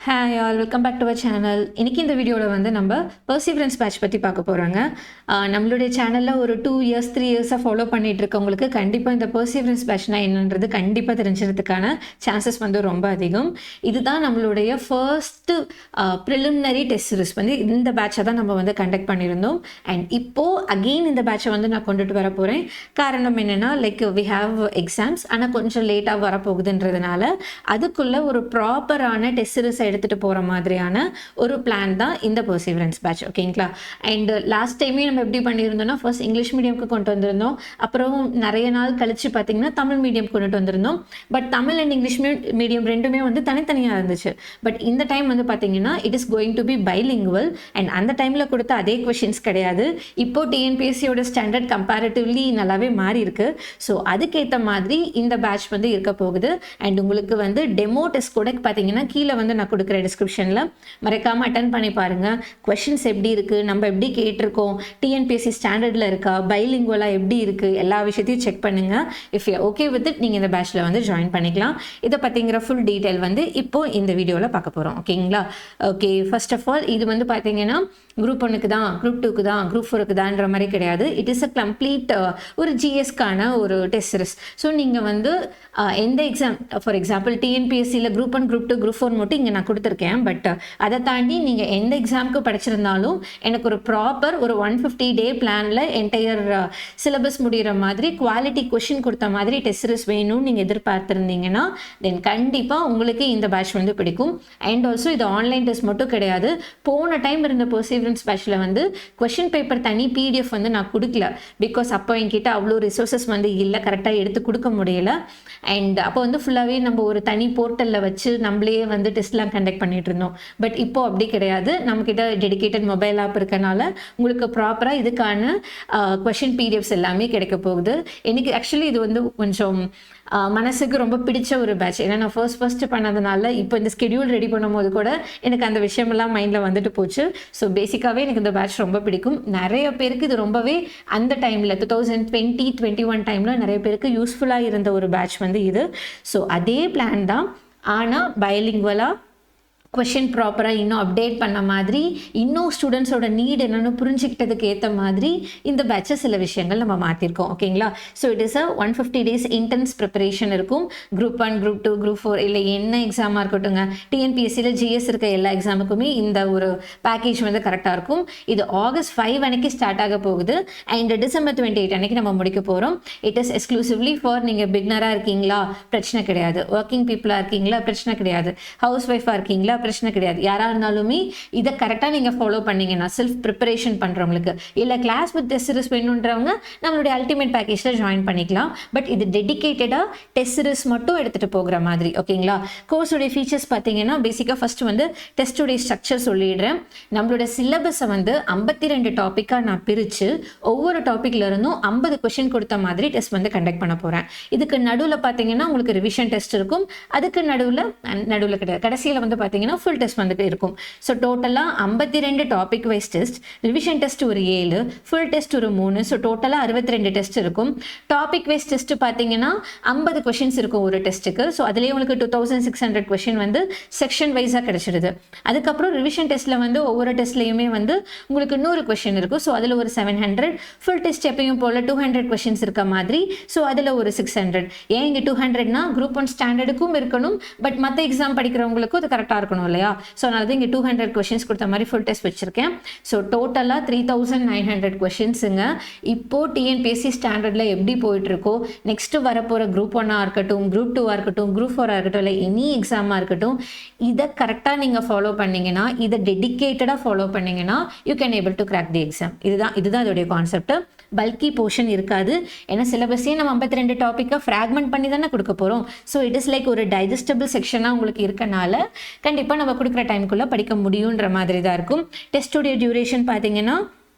Hi all, welcome back to our channel. இன்றைக்கி இந்த வீடியோவில் வந்து நம்ம பர்சிவரன்ஸ் பேட்ச் பற்றி பார்க்க போகிறோங்க. நம்மளுடைய சேனலில் ஒரு 2 இயர்ஸ் 3 இயர்ஸாக ஃபாலோ பண்ணிகிட்டு இருக்கவங்களுக்கு கண்டிப்பாக இந்த பர்சிவரன்ஸ் பேட்ச்னா என்னன்றது கண்டிப்பாக தெரிஞ்சிறதுக்கான சான்சஸ் வந்து ரொம்ப அதிகம். இதுதான் நம்மளுடைய ஃபர்ஸ்ட்டு ப்ரிலிமினரி டெஸ்ட் சீரிஸ் வந்து இந்த பேட்சை தான் நம்ம வந்து கண்டக்ட் பண்ணியிருந்தோம். அண்ட் இப்போது அகெயின் இந்த பேட்சை வந்து நான் கொண்டுட்டு வர போகிறேன். காரணம் என்னென்னா, லைக் வி ஹாவ் எக்ஸாம்ஸ், ஆனால் கொஞ்சம் லேட்டாக வரப்போகுதுன்றதுனால அதுக்குள்ளே ஒரு ப்ராப்பரான டெஸ்ட் சீரிஸை எடுத்துகிட்டு போகிற மாதிரியான ஒரு பிளான் தான் இந்த பர்சிவரன்ஸ் பேட்ச். ஓகேங்களா? அண்ட் லாஸ்ட் டைமே நம்ம எப்படி பண்ணியிருந்தோம்னா, ஃபர்ஸ்ட் இங்கிலீஷ் மீடியம்க்கு கொண்டு வந்திருந்தோம். அப்புறம் நிறைய நாள் கழித்து பார்த்திங்கன்னா தமிழ் மீடியம் கொண்டுட்டு வந்திருந்தோம். But Tamil and English medium ரெண்டுமே வந்து தனித்தனியாக இருந்துச்சு. பட் இந்த டைம் வந்து பார்த்திங்கன்னா it is going to be bilingual. And அந்த டைமில் கொடுத்த அதே கொஷின்ஸ் கிடையாது. இப்போது டிஎன்பிஎஸ்சியோட ஸ்டாண்டர்ட் கம்பேரிட்டிவ்லி நல்லாவே மாறி இருக்கு. ஸோ அதுக்கேற்ற மாதிரி இந்த பேட்ச் வந்து இருக்க போகுது. அண்ட் உங்களுக்கு வந்து டெமோ டெஸ்ட் கூட பார்த்தீங்கன்னா கீழே வந்து நான் கொடுக்குற டிஸ்கிரிப்ஷனில் மறக்காமல் அட்டன் பண்ணி பாருங்கள். கொஷின்ஸ் எப்படி இருக்குது, நம்ம எப்படி கேட்டிருக்கோம், டிஎன்பிஎஸ்சி ஸ்டாண்டர்டில் இருக்கா, பைலிங்குவலாக எப்படி இருக்குது, எல்லா விஷயத்தையும் செக் பண்ணுங்கள். If you okay with it, நீங்கள் இந்த பேட்சில் வந்து ஜாயின் பண்ணிக்கலாம். இதை பற்றிங்கிற ஃபுல் டீட்டெயில் வந்து இப்போது இந்த வீடியோவில் பார்க்க போகிறோம். ஓகேங்களா? ஓகே, ஃபர்ஸ்ட் ஆஃப் ஆல் இது வந்து பார்த்தீங்கன்னா குரூப் 1க்கு தான், குரூப் 2க்கு தான், குரூப் 4க்கு தான்ன்ற மாதிரி கிடையாது. இட் இஸ் அ கம்ப்ளீட் ஒரு ஜிஎஸ்க்கான ஒரு டெஸ்ட் சீரிஸ். ஸோ நீங்கள் வந்து எந்த எக்ஸாம், ஃபார் எக்ஸாம்பிள் டிஎன்பிஎஸ்சியில் குரூப் 1, குரூப் 2, குரூப் 4 மட்டும் இங்கே நான் கொடுத்துருக்கேன். பட் அதை தாண்டி நீங்கள் எந்த எக்ஸாமுக்கு படிச்சிருந்தாலும் எனக்கு ஒரு ப்ராப்பர் ஒரு 150 டே பிளானில் என்டையர் சிலபஸ் முடிகிற மாதிரி குவாலிட்டி கொஷின் கொடுத்த மாதிரி டெஸ்ட் சீரிஸ் வேணும்னு நீங்கள் எதிர்பார்த்துருந்தீங்கன்னா தென் கண்டிப்பாக உங்களுக்கு இந்த பேட்ச் வந்து பிடிக்கும். அண்ட் ஆல்சோ இது ஆன்லைன் டெஸ்ட் மட்டும் கிடையாது. போன டைம் இருந்த பர்சிவரன்ஸ் பேட்சில் வந்து கொஷின் பேப்பர் தனி பிடிஎஃப் வந்து நான் கொடுக்கல. பிகாஸ் அப்போ என்கிட்ட அவ்வளோ ரிசோர்ஸஸ் வந்து இல்லை, கரெக்டாக எடுத்து கொடுக்க முடியல. அண்ட் அப்போ வந்து ஃபுல்லாகவே நம்ம ஒரு தனி போர்ட்டலில் வச்சு நம்மளே வந்து டெஸ்ட்லாம் கண்டக்ட் பண்ணிட்டு இருந்தோம். பட் இப்போ அப்படி கிடையாது. நம்மக்கிட்ட டெடிகேட்டட் மொபைல் ஆப் இருக்கனால உங்களுக்கு ப்ராப்பராக இதுக்கான கொஷின் பிடிஎஃப்ஸ் எல்லாமே கிடைக்க போகுது. எனக்கு ஆக்சுவலி இது வந்து கொஞ்சம் மனசுக்கு ரொம்ப பிடிச்ச ஒரு பேட்ச். ஏன்னா நான் ஃபர்ஸ்ட் பண்ணதுனால இப்போ இந்த ஸ்கெடியூல் ரெடி பண்ணும்போது கூட எனக்கு அந்த விஷயமெல்லாம் மைண்டில் வந்துட்டு போச்சு. ஸோ பேசிக்காகவே எனக்கு இந்த பேட்ச் ரொம்ப பிடிக்கும். நிறைய பேருக்கு இது ரொம்பவே அந்த டைமில் 2020-21 டைமில் நிறைய பேருக்கு யூஸ்ஃபுல்லாக இருந்த ஒரு பேட்ச் வந்து இது. ஸோ அதே பிளான் தான், ஆனால் பைலிங்குவலாக கொஷின் ப்ராப்பராக இன்னும் அப்டேட் பண்ண மாதிரி, இன்னும் ஸ்டூடெண்ட்ஸோட நீட் என்னென்னு புரிஞ்சுக்கிட்டதுக்கு ஏற்ற மாதிரி இந்த பேட்சை சில விஷயங்கள் நம்ம மாற்றிருக்கோம். ஓகேங்களா? So it is a 150 days intense preparation இருக்கும். குரூப் 1, குரூப் 2, குரூப் 4 இல்லை என்ன எக்ஸாமாக இருக்கட்டும்ங்க, டிஎன்பிஎஸ்சியில் ஜிஎஸ் இருக்க எல்லா எக்ஸாமுக்குமே இந்த ஒரு பேக்கேஜ் வந்து கரெக்டாக இருக்கும். இது ஆகஸ்ட் 5 அன்னைக்கு ஸ்டார்ட் ஆக போகுது. அண்ட் டிசம்பர் 28 அன்னைக்கு நம்ம முடிக்க போகிறோம். இட் இஸ் எக்ஸ்க்ளூசிவ்லி ஃபார் நீங்கள் பிகினராக இருக்கீங்களா, பிரச்சனை கிடையாது. ஒர்க்கிங் பீப்புளாக இருக்கீங்களா, பிரச்சனை கிடையாது. ஹவுஸ் ஒய்ஃபாக இருக்கீங்களா, பிரச்சனை கிடையாது. யாராக இருந்தாலுமே இதை கரெக்டாக நீங்கள் ஃபாலோ பண்ணீங்கன்னா, செல்ஃப் ப்ரிப்பரேஷன் பண்ணுறவங்களுக்கு இல்லை கிளாஸ் வித் டெஸ்ட் சீரிஸ் வேணுன்றவங்க நம்மளுடைய அல்டிமேட் பேக்கேஜில் ஜாயின் பண்ணிக்கலாம். பட் இது டெடிகேட்டடாக டெஸ்ட் சீரிஸ் மட்டும் எடுத்துகிட்டு போகிற மாதிரி. ஓகேங்களா? கோர்ஸுடைய ஃபீச்சர்ஸ் பார்த்தீங்கன்னா பேசிக்காக ஃபஸ்ட்டு வந்து டெஸ்ட்டுடைய ஸ்ட்ரக்சர் சொல்லிடுறேன். நம்மளோட சிலபஸை வந்து 52 டாப்பிக்காக நான் பிரித்து ஒவ்வொரு டாப்பிக்ல இருந்தும் 50 கொஷின் கொடுத்த மாதிரி டெஸ்ட் வந்து கண்டக்ட் பண்ண போகிறேன். இதுக்கு நடுவில் பார்த்தீங்கன்னா உங்களுக்கு ரிவிஷன் டெஸ்ட் இருக்கும். அதுக்கு நடுவில் கிடையாது, கடைசியில் வந்து பார்த்தீங்கன்னா ஃபுல் டெஸ்ட் வந்துட்டு இருக்கும். ஸோ டோட்டலாக 52 topic wise test, revision test ஒரு 7, ஃபுல் டெஸ்ட் ஒரு 3. ஸோ டோட்டலாக 62 டெஸ்ட் இருக்கும். டாபிக் வைஸ் டெஸ்ட் பார்த்தீங்கன்னா 50 கொஷின்ஸ் இருக்கும் ஒரு டெஸ்ட்டுக்கு. ஸோ அதுலேயே உங்களுக்கு 2600 கொஷின் வந்து செக்ஷன் வைஸாக கிடைச்சிடுது. அதுக்கப்புறம் ரிவிஷன் டெஸ்ட்டில் வந்து ஒவ்வொரு டெஸ்ட்லேயுமே வந்து உங்களுக்கு 100 கொஷின் இருக்கும். ஸோ அதில் ஒரு 700. ஃபுல் டெஸ்ட் எப்பயும் போல் 200 கொஷின்ஸ் இருக்க மாதிரி. ஸோ அதில் ஒரு 600. ஏன் இங்கே 200னா குரூப் 1 ஸ்டாண்டர்டுக்கும் இருக்கணும், பட் மற்ற எக்ஸாம் படிக்கிறவங்களுக்கும் அது கரெக்டாக இருக்கணும் இல்லையா? ஸோ அதனால தான் இங்கே 200 கொஷின்ஸ் கொடுத்த மாதிரி ஃபுல் டெஸ்ட் வச்சுருக்கேன். ஸோ டோட்டலாக 3900 கொஷின்ஸுங்க. இப்போது டிஎன்பிஎஸ்சி ஸ்டாண்டர்டில் எப்படி போயிட்டுருக்கோ, நெக்ஸ்ட்டு வரப்போகிற குரூப் 1ஆக இருக்கட்டும், குரூப் 2ஆக இருக்கட்டும், குரூப் 4ஆக இருக்கட்டும், இல்லை எனி எக்ஸாமாக இருக்கட்டும், இதை கரெக்டாக நீங்கள் ஃபாலோ பண்ணிங்கன்னா, இதை டெடிக்கேட்டடாக ஃபாலோ பண்ணிங்கன்னா you can able to crack the exam. இதுதான் இதோடைய கான்செப்ட். பல்கி போர்ஷன் இருக்காது. ஏன்னா சிலபஸே நம்ம 52 டாப்பிக்காக ஃப்ராக்மெண்ட் பண்ணி தானே கொடுக்க போகிறோம். ஸோ இட் இஸ் லைக் ஒரு டைஜஸ்டபிள் செக்ஷனாக உங்களுக்கு இருக்கனால கண்டிப்பாக நம்ம கொடுக்குற டைமுக்குள்ளே படிக்க முடியுன்ற மாதிரி தான் இருக்கும். டெஸ்ட்டுடைய டியூரேஷன் பார்த்தீங்கன்னா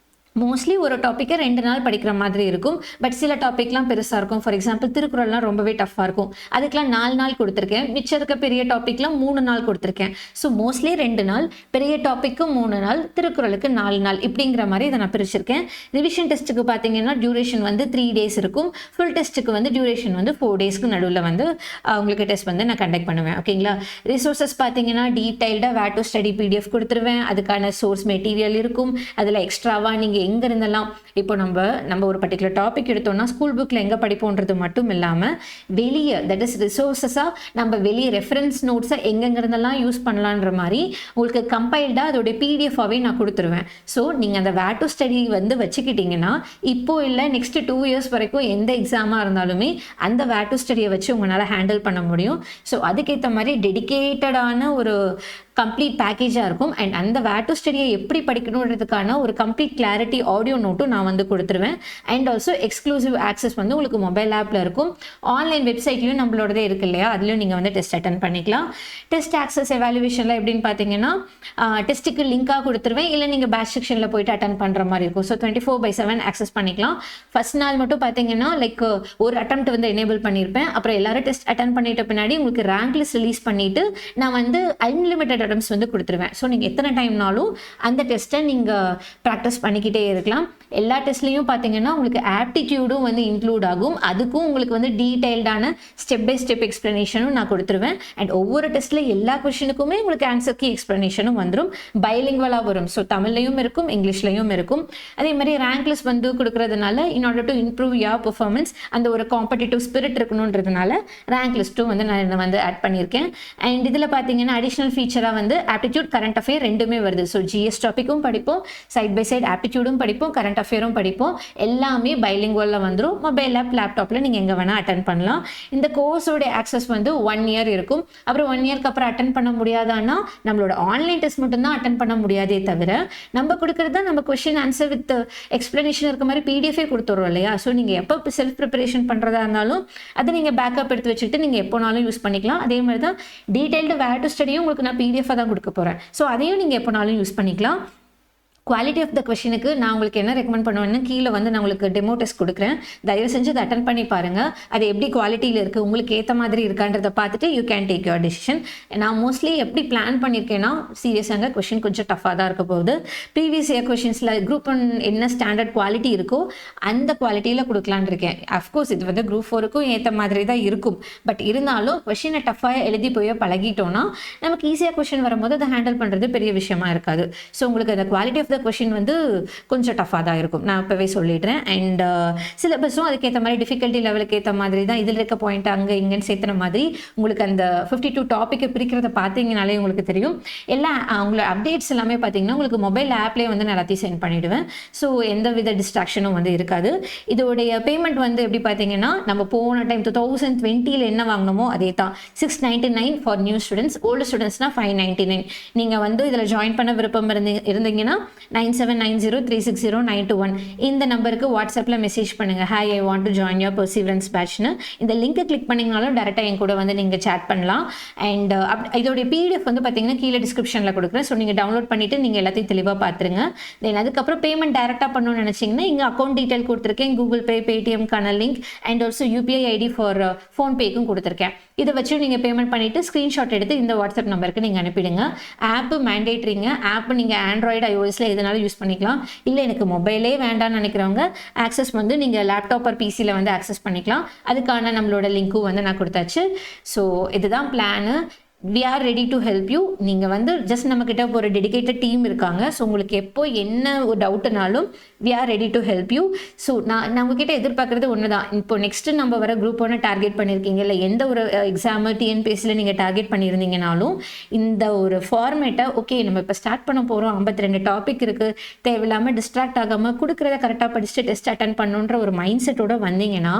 மோஸ்ட்லி ஒரு டாப்பிக்கை 2 நாள் படிக்கிற மாதிரி இருக்கும். பட் சில டாபிக்லாம் பெருசா இருக்கும். ஃபார் எக்ஸாம்பிள் திருக்குறள்லாம் ரொம்பவே டஃப்பா இருக்கும். அதுக்கெல்லாம் 4 நாள் குடுத்துருக்கேன். மிச்சம் இருக்க பெரிய டாபிக்லாம் 3 நாள் குடுத்துருக்கேன். ஸோ மோஸ்ட்லி 2 நாள், பெரிய டாபிக்கு 3 நாள், திருக்குறளுக்கு 4 நாள் இப்படிங்கிற மாரி இதை நான் பிரிச்சிருக்கேன். ரிவிஷன் டெஸ்ட்டுக்கு பார்த்தீங்கன்னா டியூரேஷன் வந்து 3 டேஸ் இருக்கும். ஃபுல் டெஸ்ட்டுக்கு வந்து டியூரேஷன் வந்து 4 டேஸ்க்கு நடுவில் வந்து உங்களுக்கு டெஸ்ட் வந்து நான் கண்டக்ட் பண்ணுவேன். ஓகேங்களா? ரிசோர்ஸஸ் பார்த்தீங்கன்னா டீடைல்டாக வேர் டு ஸ்டடி பிடிஎஃப் கொடுத்துருவேன். அதுக்கான சோர்ஸ் மெட்டீரியல் இருக்கும். அதில் எக்ஸ்ட்ராவாக நீங்கள் எங்க இருந்தெல்லாம் இப்போ நம்ம ஒரு பர்டிகுலர் டாபிக் எடுத்தோம்னா ஸ்கூல் புக்கில் எங்கே படிப்போன்றது மட்டும் இல்லாமல் வெளியே தட் இஸ் ரிசோர்ஸஸாக நம்ம வெளியே ரெஃபரன்ஸ் நோட்ஸை எங்கெங்கிருந்தெல்லாம் யூஸ் பண்ணலான்ற மாதிரி உங்களுக்கு கம்பைல்டாக அதோடைய பிடிஎஃபாகவே நான் கொடுத்துருவேன். ஸோ நீங்கள் அந்த வேர் டு ஸ்டடி வந்து வச்சுக்கிட்டிங்கன்னா இப்போ இல்லை நெக்ஸ்ட் 2 இயர்ஸ் வரைக்கும் எந்த எக்ஸாமாக இருந்தாலுமே அந்த வேர் டு ஸ்டடியை வச்சு உங்களால் ஹேண்டில் பண்ண முடியும். ஸோ அதுக்கேற்ற மாதிரி டெடிக்கேட்டடான ஒரு கம்ப்ளீட் பேக்கேஜாக இருக்கும். அண்ட் அந்த வேர் டு ஸ்டடியை எப்படி படிக்கணுன்றதுக்கான ஒரு கம்ப்ளீட் கிளாரிட்டி ஆடியோ நோட்டும் நான் வந்து கொடுத்துருவேன். அண்ட் ஆல்சோ எக்ஸ்க்ளூசிவ் ஆக்சஸ் வந்து உங்களுக்கு மொபைல் ஆப்பில் இருக்கும். ஆன்லைன் வெப்சைட்லையும் நம்மளோடதே இருக்கு இல்லையா, அதுலேயும் நீங்கள் வந்து டெஸ்ட் அட்டன் பண்ணிக்கலாம். டெஸ்ட் ஆக்சஸ் எவாலுவேஷனில் எப்படின்னு பார்த்தீங்கன்னா டெஸ்ட்டுக்கு லிங்காக கொடுத்துருவேன். இல்லை நீங்கள் பேட்ச் செக்ஷனில் போயிட்டு அட்டன் பண்ணுற மாதிரி இருக்கும். ஸோ 24/7 ஆக்சஸ் பண்ணிக்கலாம். ஃபர்ஸ்ட் நாள் மட்டும் பார்த்தீங்கன்னா லைக் ஒரு அட்டெம்ப்ட் வந்து எனேபிள் பண்ணியிருப்பேன். அப்புறம் எல்லாரும் டெஸ்ட் அட்டன் பண்ணிட்ட பின்னாடி உங்களுக்கு ரேங்க் லிஸ்ட் ரிலீஸ் பண்ணிவிட்டு நான் வந்து அன்லிமிட்டட் அட்டெம்ப்ட்ஸ் வந்து கொடுத்துருவேன். ஸோ நீங்கள் எத்தனை டைம்னாலும் அந்த டெஸ்ட்டை நீங்கள் ப்ராக்டிஸ் பண்ணிக்கிட்டே இருக்கலாம். எல்லா டெஸ்ட்லையும் பார்த்தீங்கன்னா உங்களுக்கு ஆப்டிடியூடும் வந்து இன்க்ளூட் ஆகும். அதுக்கும் உங்களுக்கு வந்து டீடைல்டான ஸ்டெப் பை ஸ்டெப் எக்ஸ்ப்ளனேஷனும் நான் கொடுத்துருவேன். அண்ட் ஒவ்வொரு டெஸ்ட்டில் எல்லா கொஷினுக்குமே உங்களுக்கு ஆன்சர் கீ எக்ஸ்ப்ளனேஷனும் வந்துடும். பைலிங்குவலாக வரும். ஸோ தமிழ்லையும் இருக்கும், இங்கிலீஷ்லையும் இருக்கும். அதே மாதிரி ரேங்க் லிஸ்ட் வந்து கொடுக்கறதுனால in order to improve your performance அந்த ஒரு காம்படிட்டிவ் ஸ்பிரிட் இருக்கணுன்றதுனால ரேங்க் லிஸ்ட்டும் வந்து நான் வந்து ஆட் பண்ணியிருக்கேன். அண்ட் இதில் பார்த்தீங்கன்னா அடிஷ்னல் ஃபீச்சராக வந்து ஆப்டிடியூட் கரண்ட் அஃபேர் ரெண்டுமே வருது. ஸோ ஜிஎஸ் டாப்பிக்கும் படிப்போம், சைட் பை சைட் ஆப்டிடியூடும் படிப்போம், கரண்ட் அஃபேரும் படிப்போம். எல்லாமே பைலிங்குவலில் வந்துடும். மொபைல் ஆப், லேப்டாப்பில் நீங்கள் எங்கே வேணால் அட்டன் பண்ணலாம். இந்த கோர்ஸோடைய ஆக்சஸ் வந்து 1 இயர் இருக்கும். அப்புறம் 1 இயர்க்கு அப்புறம் அட்டன் பண்ண முடியாதான்னா நம்மளோட ஆன்லைன் டெஸ்ட் மட்டும்தான் அட்டன் பண்ண முடியாதே தவிர நம்ம கொடுக்குறது தான் நம்ம கொஸ்டின் ஆன்சர் வித் எக்ஸ்பிளனேஷன் இருக்க மாதிரி பிடிஎஃபே கொடுத்துறோம் இல்லையா. ஸோ நீங்கள் எப்போ செல்ஃப் ப்ரிப்பரேஷன் பண்ணுறதா இருந்தாலும் அதை நீங்கள் பேக்கப் எடுத்து வச்சுக்கிட்டு நீங்கள் எப்போனாலும் யூஸ் பண்ணிக்கலாம். அதே மாதிரி தான் டீடைல்டு வேர் டு ஸ்டடியும் உங்களுக்கு நான் பிடிஎஃபாக தான் கொடுக்க போகிறேன். ஸோ அதையும் நீங்கள் எப்போனாலும் யூஸ் பண்ணிக்கலாம். குவாலிட்டி ஆஃப் த கொஷினுக்கு நான் உங்களுக்கு என்ன ரெக்கமெண்ட் பண்ணுவேன்னு கீழே வந்து நான் உங்களுக்கு டெமோ டெஸ்ட் கொடுக்குறேன். தயவு செஞ்சு அதை அட்டன் பண்ணி பாருங்கள். அது எப்படி குவாலிட்டியில் இருக்குது, உங்களுக்கு ஏற்ற மாதிரி இருக்கான்றதை பார்த்துட்டு you can take your decision. நான் மோஸ்ட்லி எப்படி பிளான் பண்ணியிருக்கேன்னா சீரியஸாங்க கொஷின் கொஞ்சம் டஃபாக தான் இருக்க போகுது. ப்ரீவியஸ் இயர் கொஷின்ஸில் குரூப் 1 என்ன ஸ்டாண்டர்ட் குவாலிட்டி இருக்கோ அந்த குவாலிட்டியில் கொடுக்கலான் இருக்கேன். அஃப்கோர்ஸ் இது வந்து குரூப் 4க்கும் ஏற்ற மாதிரி தான் இருக்கும். பட் இருந்தாலும் கொஷினை டஃபாக எழுதி போய் பழகிட்டோன்னா நமக்கு ஈஸியாக கொஷின் வரும்போது அதை ஹேண்டில் பண்ணுறது பெரிய விஷயமா இருக்காது. ஸோ உங்களுக்கு அந்த குவாலிட்டி ஆஃப் கொஷின் வந்து கொஞ்சம் டஃபாக தான் இருக்கும், நான் இப்போவே சொல்லிடுறேன். அண்ட் சிலபஸும் அதுக்கேற்ற மாதிரி டிஃபிகல்ட்டி லெவலுக்கு ஏற்ற மாதிரி தான். இதில் இருக்க பாயிண்ட் அங்கே இங்கேன்னு சேர்த்துற மாதிரி உங்களுக்கு அந்த 52 டாப்பிக்கை பிரிக்கிறத பார்த்தீங்கனாலே உங்களுக்கு தெரியும். எல்லா அவங்களோட அப்டேட்ஸ் எல்லாமே பார்த்தீங்கன்னா உங்களுக்கு மொபைல் ஆப்லேயே வந்து நான் எல்லாத்தையும் சென்ட் பண்ணிவிடுவேன். ஸோ எந்த வித டிஸ்ட்ராக்ஷனும் வந்து இருக்காது. இதோடைய பேமெண்ட் வந்து எப்படி பார்த்தீங்கன்னா நம்ம போன டைம் 2020 என்ன வாங்கினோமோ அதே தான். 699 ஃபார் நியூ ஸ்டூடெண்ட்ஸ். ஓல்டு ஸ்டூடெண்ட்ஸ்னா 599. நீங்கள் வந்து இதில் ஜாயின் பண்ண விருப்பம் இருந்தீங்கன்னா 9790360921 இந்த நம்பருக்கு வாட்ஸ்அப்பில் மெசேஜ் பண்ணுங்கள். Hi, I want to join your perseverance பேட்ச்னு. இந்த லிங்கை கிளிக் பண்ணிங்கனாலும் டேரெக்டாக என் கூட வந்து நீங்கள் சேட் பண்ணலாம். அண்ட் இதோடைய பிடிஎஃப் வந்து பார்த்தீங்கன்னா கீழே டிஸ்கிரிப்ஷனில் கொடுக்குறேன். ஸோ நீங்கள் டவுன்லோட் பண்ணிவிட்டு நீங்கள் எல்லாத்தையும் தெளிவாக பார்த்துருங்க. தென் அதுக்கப்புறம் பேமெண்ட் டேரெக்டாக பண்ணணும்னு நினச்சிங்கன்னா இங்கே அக்கௌண்ட் டீட்டெயில் கொடுத்துருக்கேன். கூகுள் பே, பேடிஎம்க்கான link and also UPI ID for ஃபோன்பேக்கும் கொடுத்துருக்கேன். இதை வச்சு நீங்கள் பேமெண்ட் பண்ணிவிட்டு ஸ்க்ரீன்ஷாட் எடுத்து இந்த வாட்ஸ்அப் நம்பருக்கு நீங்கள் அனுப்பிடுங்க. ஆப்பு மேண்டேட்ரிங்க. ஆப்பு நீங்கள் ஆண்ட்ராய்டு, ஐஓஎஸில் எதனாலும் யூஸ் பண்ணிக்கலாம். இல்லை எனக்கு மொபைலே வேண்டாம்னு நினைக்கிறவங்க ஆக்சஸ் வந்து நீங்கள் லேப்டாப் ஆர் பிசியில் வந்து ஆக்சஸ் பண்ணிக்கலாம். அதுக்கான நம்மளோட லிங்க்கும் வந்து நான் கொடுத்தாச்சு. ஸோ இதுதான் plan. we are ready to help you. நீங்கள் வந்து ஜஸ்ட் நம்மக்கிட்ட ஒரு டெடிகேட்டட் டீம் இருக்காங்க. ஸோ உங்களுக்கு எப்போ என்ன ஒரு டவுட்னாலும் we are ready to help you. So நான் உங்ககிட்ட எதிர்பார்க்குறது ஒன்று தான். இப்போ நெக்ஸ்ட்டு நம்ம வர குரூப் 1 டார்கெட் பண்ணியிருக்கீங்க, இல்லை எந்த ஒரு எக்ஸாமு டிஎன்பிஎஸ்சியில் நீங்கள் டார்கெட் பண்ணியிருந்தீங்கனாலும் இந்த ஒரு ஃபார்மேட்டை ஓகே நம்ம இப்போ ஸ்டார்ட் பண்ண போகிறோம், 52 டாபிக் இருக்குது, தேவையில்லாமல் டிஸ்ட்ராக்ட் ஆகாமல் கொடுக்குறத கரெக்டாக படிச்சுட்டு டெஸ்ட் அட்டன் பண்ணுன்ற ஒரு மைண்ட் செட்டோடு வந்தீங்கன்னா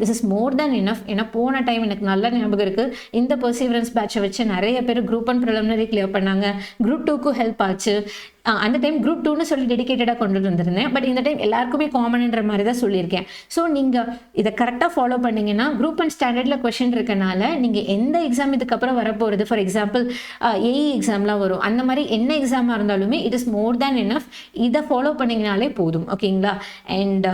this is more than enough. ஏன்னா போன டைம் எனக்கு நல்ல ஞாபகம் இருக்குது, இந்த பர்சீவரன்ஸ் பேட்சை வச்சு நிறைய பேர் குரூப் 1 ப்ரிலிமினரி கிளியர் பண்ணாங்க, குரூப் 2க்கும் ஹெல்ப் ஆச்சு. அந்த டைம் குரூப் 2ன்னு சொல்லி டெடிக்கேட்டடாக கொண்டு வந்திருந்தேன். பட் இந்த டைம் எல்லாருக்குமே காமன்ன்ற மாதிரி தான் சொல்லியிருக்கேன். ஸோ நீங்கள் இதை கரெக்டாக ஃபாலோ பண்ணிங்கன்னா குரூப் 1 ஸ்டாண்டர்டில் கொஷின் இருக்கனால நீங்கள் எந்த எக்ஸாம் இதுக்கப்புறம் வரப்போகிறது, ஃபார் எக்ஸாம்பிள் ஏஇ எக்ஸாம்லாம் வரும், அந்த மாதிரி என்ன எக்ஸாமாக இருந்தாலுமே it is more than enough. இதை ஃபாலோ பண்ணிங்கனாலே போதும். ஓகேங்களா? And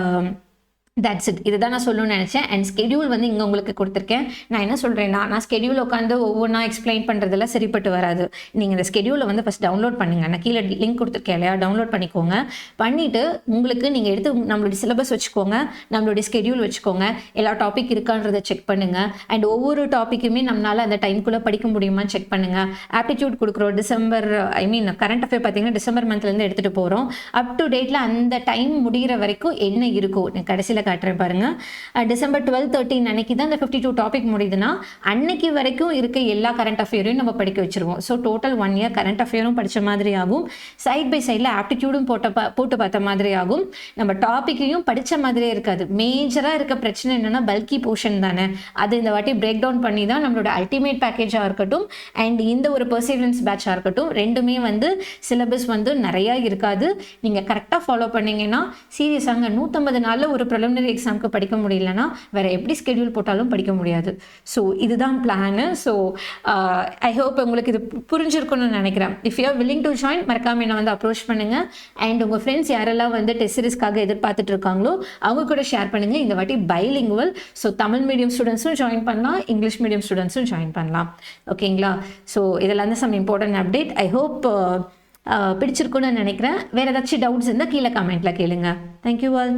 that's it. இதுதான் நான் சொல்லணும்னு நினச்சேன். அண்ட் ஸ்கெடியூல் வந்து இங்கே உங்களுக்கு கொடுத்துருக்கேன். நான் என்ன சொல்கிறேன்னா, நான் ஸ்கெடியூல் உட்காந்து ஒவ்வொன்றா எக்ஸ்பிளைன் பண்ணுறதுல சரிப்பட்டு வராது. நீங்கள் இந்த ஸ்கெடியூலை வந்து ஃபஸ்ட் டவுன்லோட் பண்ணுங்கள். நான் கீழே லிங்க் கொடுத்துருக்கேன் இல்லையா, டவுன்லோட் பண்ணிக்கோங்க. பண்ணிவிட்டு உங்களுக்கு நீங்கள் எடுத்து நம்மளுடைய சிலபஸ் வச்சுக்கோங்க, நம்மளுடைய ஸ்கெடியூல் வச்சுக்கோங்க, எல்லா டாபிக் இருக்கான்றதை செக் பண்ணுங்கள். அண்ட் ஒவ்வொரு டாப்பிக்குமே நம்மளால் அந்த டைம்குள்ளே படிக்க முடியுமான்னு செக் பண்ணுங்கள். ஆப்டிடியூட் கொடுக்குறோம் டிசம்பர், கரண்ட் அஃபேர் பார்த்தீங்கன்னா டிசம்பர் மந்த்லேருந்து எடுத்துகிட்டு போகிறோம். அப் டு டேட்டில் அந்த டைம் முடிகிற வரைக்கும் என்ன இருக்கும் நான் கடைசியில் காட்டுறேன் பாருங்க. டிசம்பர் 12-13 அன்னைக்கு தான் இந்த 52 டாபிக் முடியுதுன்னா அன்னைக்கு வரைக்கும் இருக்க எல்லா கரண்ட் அஃபேரையும் நம்ம படிக்க வச்சிருவோம். ஸோ டோட்டல் 1 இயர் கரண்ட் அஃபேரும் படித்த மாதிரி ஆகும், சைட் பை சைடில் ஆப்டிடியூடும் போட்டு பார்த்த மாதிரி ஆகும், நம்ம டாப்பிக்கையும் படித்த மாதிரியே இருக்காது. மேஜராக இருக்க பிரச்சனை என்னென்னா பல்கி போர்ஷன் தானே, அது இந்த வாட்டி பிரேக் டவுன் பண்ணி தான் நம்மளோட அல்டிமேட் பேக்கேஜாக இருக்கட்டும் அண்ட் இந்த ஒரு பர்சீவரன்ஸ் பேட்சாக இருக்கட்டும் ரெண்டுமே வந்து சிலபஸ் வந்து நிறையா இருக்காது. நீங்கள் கரெக்டாக ஃபாலோ பண்ணிங்கன்னா சீரியஸாங்க 150 நாளில் ஒரு ப்ரிலிமினரி எக்ஸாமுக்கு படிக்க முடியலன்னா வேறு எப்படி ஸ்கெடியூல் போட்டாலும் படிக்க முடியாது. ஸோ இதுதான் பிளானு. ஸோ ஐ ஹோப் உங்களுக்கு இது புரிஞ்சிருக்குன்னு நினைக்கிறேன். If you are willing to join மறக்காம என்னை வந்து அப்ரோச் பண்ணுங்கள். அண்ட் உங்கள் ஃப்ரெண்ட்ஸ் யாரெல்லாம் வந்து டெஸ்ட் சீரிஸ்க்காக எதிர்பார்த்துட்டு இருக்காங்களோ அவங்க கூட ஷேர் பண்ணுங்கள். இந்த வாட்டி பைலிங்குவல், ஸோ தமிழ் மீடியம் ஸ்டூடெண்ட்ஸும் ஜாயின் பண்ணலாம், இங்கிலீஷ் மீடியம் ஸ்டூடெண்ட்ஸும் ஜாயின் பண்ணலாம். ஓகேங்களா? ஸோ இதெல்லாம் தான் some important update. I hope பிடிச்சிருக்குன்னு நினைக்கிறேன். வேறு ஏதாச்சும் டவுட்ஸ் இருந்தால் கீழே கமெண்ட்டில் கேளுங்க. Thank you all.